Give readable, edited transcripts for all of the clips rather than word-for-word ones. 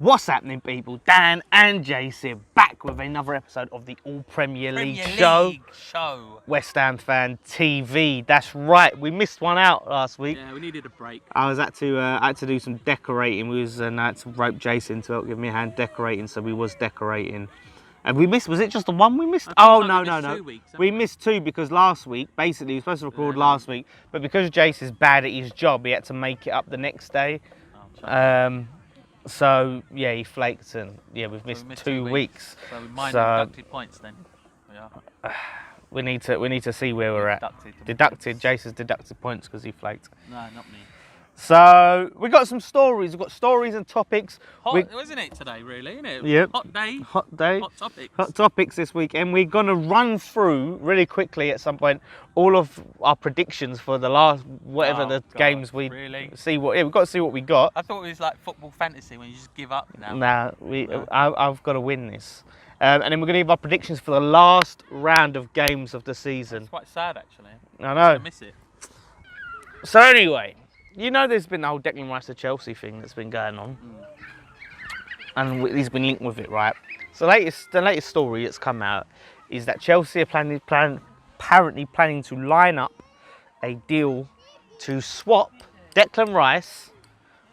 What's happening, people? Dan and Jason back with another episode of the All Premier League show. West Ham Fan TV. That's right. We missed one out last week. Yeah, we needed a break. I had to do some decorating. I had to rope Jason to help give me a hand decorating. So we was decorating. And we missed. Was it just the one we missed? Oh no. 2 weeks, we missed two because last week, basically, we were supposed to record last week, but because Jason's bad at his job, he had to make it up the next day. So yeah, he flaked, and yeah, we've missed 2 weeks. So we might have deducted points then. We need to see where we're at. Deducted. Jason's deducted points because he flaked. No, not me. So we got some stories. We've got stories and topics. Hot, isn't it today? Really, isn't it? Yep. Hot day. Hot day. Hot topics. Hot topics this week, and we're gonna run through really quickly at some point all of our predictions for the last games we see. We've got to see what we got. I thought it was like football fantasy when you just give up now. Nah, I've got to win this. And then we're going to give our predictions for the last round of games of the season. It's quite sad, actually. I know. I miss it. So anyway, you know there's been the whole Declan Rice to Chelsea thing that's been going on. And he's been linked with it, right? So the latest story that's come out is that Chelsea are apparently planning to line up a deal to swap Declan Rice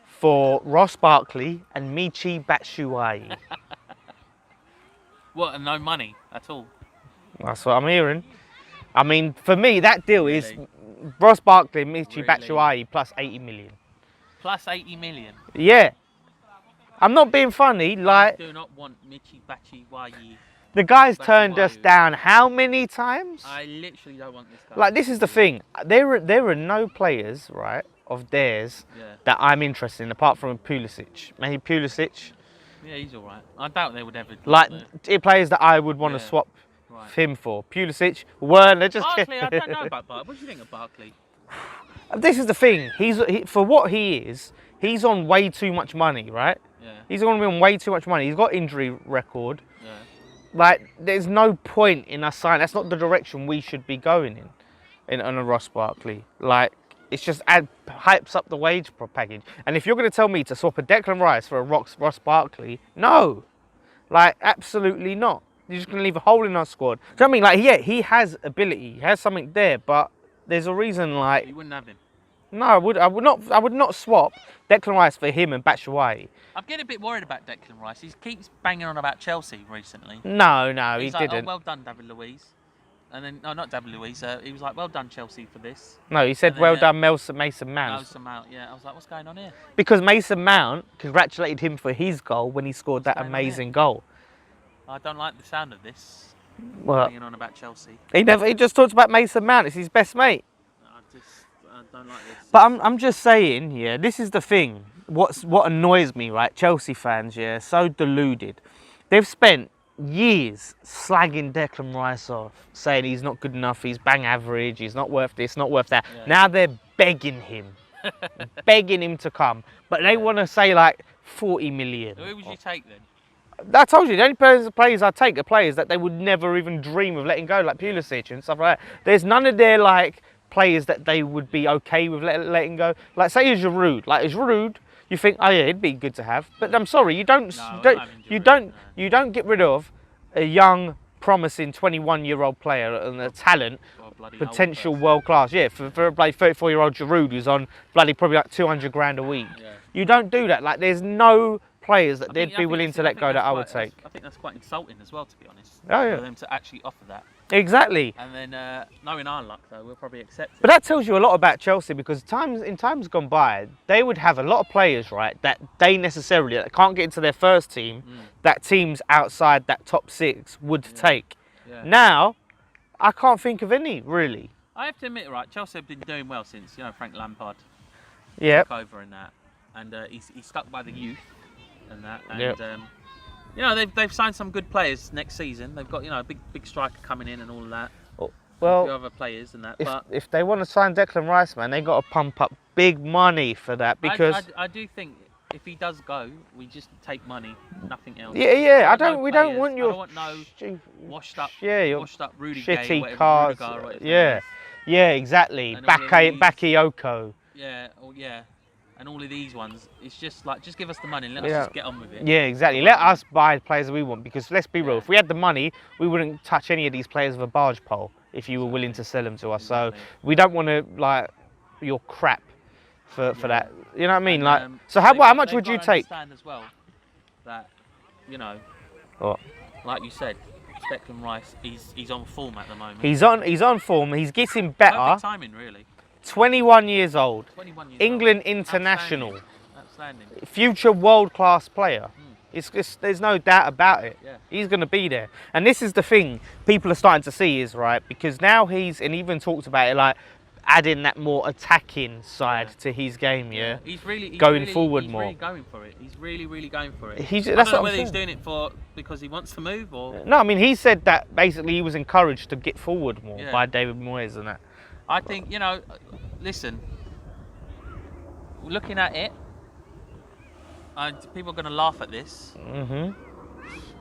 for Ross Barkley and Michy Batshuayi. What, and no money at all? That's what I'm hearing. I mean, for me, that deal is Ross Barkley and Michy Batshuayi plus 80 million. Plus 80 million? Yeah. I'm not being funny. Like, I do not want Michy Batshuayi. The guy's turned us down how many times? I literally don't want this guy. Like, this is the thing. There are no players, right, of theirs that I'm interested in, apart from Pulisic. Maybe Pulisic. Yeah, he's all right. I doubt they would ever. Like, players that I would want to swap him for. Pulisic, Werner, just. Barkley, I don't know about Barkley. What do you think of Barkley? This is the thing. For what he is, he's on way too much money, right? Yeah. He's on way too much money. He's got injury record. Yeah. Like, there's no point in us signing. That's not the direction we should be going in on a Ross Barkley. Like, it's just hypes up the wage package. And if you're going to tell me to swap a Declan Rice for a Ross Barkley, no. Like, absolutely not. You're just going to leave a hole in our squad. Do you know what I mean? Like, yeah, he has ability. He has something there, but there's a reason, like... You wouldn't have him? No, I would not swap Declan Rice for him and Batshuayi. I'm getting a bit worried about Declan Rice. He keeps banging on about Chelsea recently. No, he like, didn't. Oh, well done, David Luiz. And then, no, not David Luiz. He was like, well done, Chelsea, for this. No, he said, well done, Mason Mount. Mason Mount, yeah. I was like, what's going on here? Because Mason Mount congratulated him for his goal when he scored that amazing goal. I don't like the sound of this. What? Banging on about Chelsea. He just talked about Mason Mount. It's his best mate. I don't like this. But I'm just saying, yeah, this is the thing. What annoys me, right? Chelsea fans, yeah, so deluded. They've spent years slagging Declan Rice off, saying he's not good enough, he's bang average, he's not worth this, not worth that. Yeah. Now they're begging him to come. But they want to say like 40 million. Who would you take then? I told you, the only players I take are players that they would never even dream of letting go, like Pulisic and stuff like that. There's none of their like players that they would be okay with letting go. Like, say Giroud. Like, Giroud, you think, oh yeah, it'd be good to have. But I'm sorry, you don't get rid of a young, promising 21-year-old player and a talent, potential world class. Yeah, for a 34-year-old Giroud who's on bloody probably like 200 grand a week. Yeah. You don't do that. Like, there's no players that they'd be willing to let go that I would take. I think that's quite insulting as well, to be honest. Oh yeah. For them to actually offer that. Exactly. And then, knowing our luck, though, we'll probably accept it. But that tells you a lot about Chelsea, because in times gone by, they would have a lot of players, right, that they necessarily that can't get into their first team, that teams outside that top six would take. Yeah. Now, I can't think of any, really. I have to admit, right, Chelsea have been doing well since, Frank Lampard took over and that. And he's stuck by the youth and that. And, they've signed some good players next season. They've got, a big striker coming in and all of that. Well, a few other players and that. If they want to sign Declan Rice, man, they got to pump up big money for that, because I do think if he does go, we just take money, nothing else. Yeah. We don't want your. I don't want no washed up Rudy shitty Gay, whatever, cars. Rudiger, whatever his name Yeah, is. yeah, exactly. And all of these- Bakayoko. Yeah, and all of these ones. It's just like, just give us the money and let us just get on with it. Yeah, exactly. Let us buy the players we want, because let's be real. Yeah. If we had the money, we wouldn't touch any of these players with a barge pole if you were willing to sell them to us. Exactly. So we don't want to like your crap for that. You know what I mean? And, Like, so how much they've would you got to take? Understand as well that, you know, What? like you said, Declan Rice, he's on form at the moment. He's on form. He's getting better. Perfect timing, really. 21 years old. 21 years England old. international. Outstanding. Future world-class player. There's no doubt about it. Yeah. He's going to be there. And this is the thing people are starting to see is, right, because now he's, and even talked about it, like adding that more attacking side to his game, He's really going forward more. He's really going for it. He's really going for it. That's I don't know what I'm whether he's saying. doing it for because he wants to move or... No, I mean, he said that basically he was encouraged to get forward more Yeah. by David Moyes and that. I think, you know, listen, looking at it, people are going to laugh at this.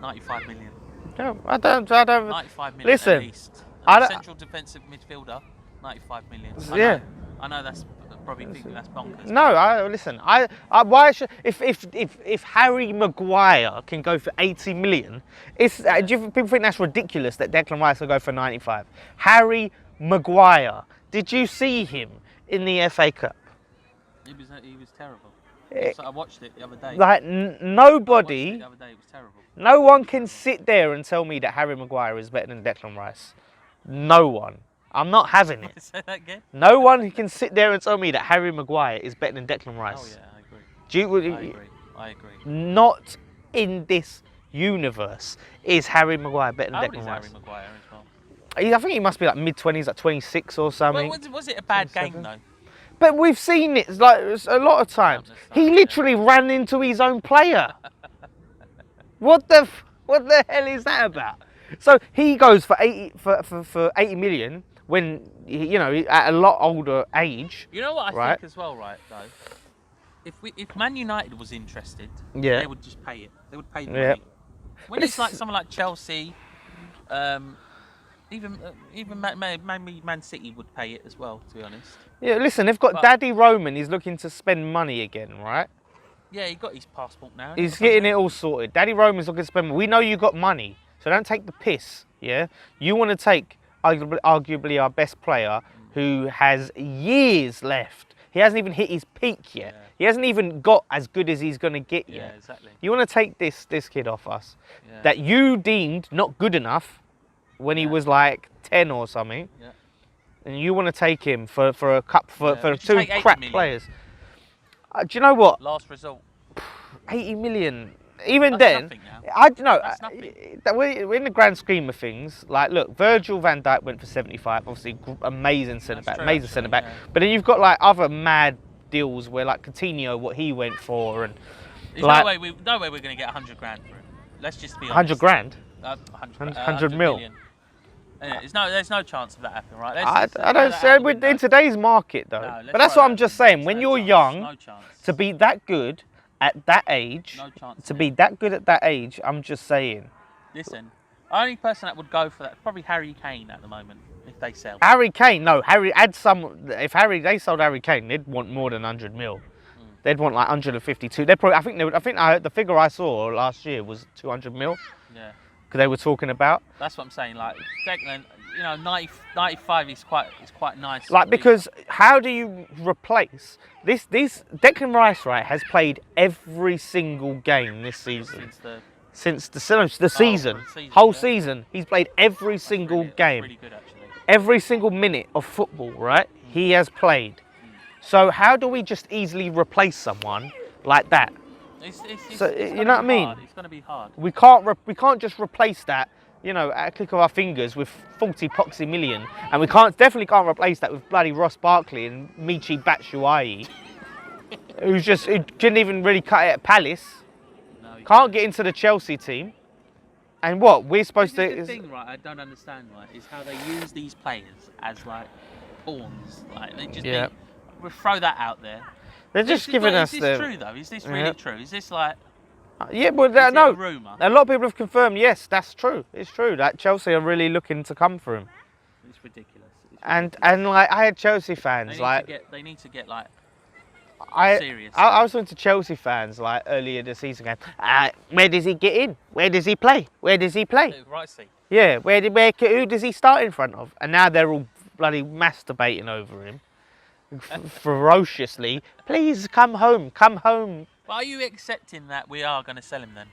95 million. No, I don't. 95 million Listen, at least. I A don't- central defensive midfielder, 95 million. Yeah. I know that's probably thinking that's bonkers. No, listen. Why should if Harry Maguire can go for 80 million? It's people think that's ridiculous that Declan Rice will go for 95. Harry Maguire. Did you see him in the FA Cup? He was terrible. Eh, So I watched it the other day. Like I watched it nobody, the other day. It was terrible. no one can sit there and tell me that Harry Maguire is better than Declan Rice. No one. I'm not having it. Say that again? No one can sit there and tell me that Harry Maguire is better than Declan Rice. Oh yeah, I agree. Do you, I agree. Not in this universe is Harry Maguire better than How old Declan is Rice. Harry Maguire as well? I think he must be like mid-20s, like 26 or something. Well, was it a bad 27? game though? But we've seen it like a lot of times. Countless He times, literally ran into his own player. What the hell is that about? So he goes for 80 for 80 million when at a lot older age. You know what I Right. think as well, right? Though, if Man United was interested, Yeah. they would just pay it. They would pay the Yeah. money. When But it's like it's- someone like Chelsea, even maybe Man City would pay it as well. To be honest. Yeah, listen, they've got But- Daddy Roman. He's looking to spend money again, right? Yeah, he got his passport now. He's getting it all sorted. Daddy Roman's looking to spend money. We know you got money, so don't take the piss, yeah? You want to take arguably our best player who has years left. He hasn't even hit his peak yet. Yeah. He hasn't even got as good as he's going to get Yeah, yet. exactly. You want to take this kid off us Yeah. that you deemed not good enough when he Yeah. was like 10 or something, Yeah. and you want to take him for a cup for Would you two take 80 crap million? players. Do you know what? Last result. 80 million. Even That's then, nothing now. I don't know. That's nothing. We're in the grand scheme of things. Like, look, Virgil van Dijk went for 75. Obviously, amazing centre back, true, amazing actually, centre back. yeah. But then you've got like other mad deals where like Coutinho, what he went for, and There's like no way we're going to get 100 grand for him. Let's just be honest. 100 grand. 100 mil. million. Yeah, there's no chance of that happening, right? I Let's don't throw that say out the window. in today's market though. No, let's but that's throw what that I'm just out the saying. window. When No you're chance, young, no chance. to be that good at that age, No chance, to mate. be that good at that age, I'm just saying. Listen, the only person that would go for that is probably Harry Kane at the moment, if they sell. Harry Kane, no, if they sold Harry Kane, they'd want more than 100 mil. They'd want like 152. They probably, I think the figure I saw last year was 200 mil. Yeah, Because they were talking about. that's what I'm saying. Like Declan, 95 is quite nice. Like, because how do you replace this? Declan Rice, right, has played every single game this season. Since the season, whole yeah. season, he's played every single game. Really good, actually. Every single minute of football, right, he has played. So how do we just easily replace someone like that? It's So, it's you gonna know what I be mean? hard. It's going to be hard. We can't just replace that, at a click of our fingers with 40 poxy million, and we definitely can't replace that with bloody Ross Barkley and Michi Batshuayi, who didn't even really cut it at Palace, No, you can't get into the Chelsea team, and what we're supposed This to. is the thing, right? I don't understand, right? Is how they use these players as like pawns. Like they just Yeah. we'll throw that out there. They're just giving us Is this true though? Is this really true? Is this like? Yeah, but Is it no. a rumour? A lot of people have confirmed. Yes, that's true. It's true that Chelsea are really looking to come for him. It's ridiculous. And like I had Chelsea fans they need to get like. Serious. I was talking to Chelsea fans like earlier this season going, where does he get in? Where does he play? Where does he play? Ricey. Yeah, who does he start in front of? And now they're all bloody masturbating over him ferociously. Please come home, come home. Well, are you accepting that we are going to sell him then?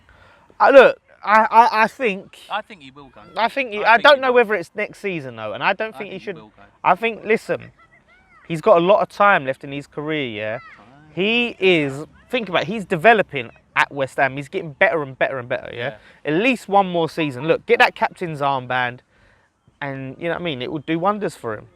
Look, I think. I think he will go. I don't know whether it's next season though, and I don't think he should. Will go. I think. Listen, he's got a lot of time left in his career. Yeah, he is. Think about it, he's developing at West Ham. He's getting better and better and better. Yeah, at least one more season. Look, get that captain's armband, and you know what I mean. It would do wonders for him.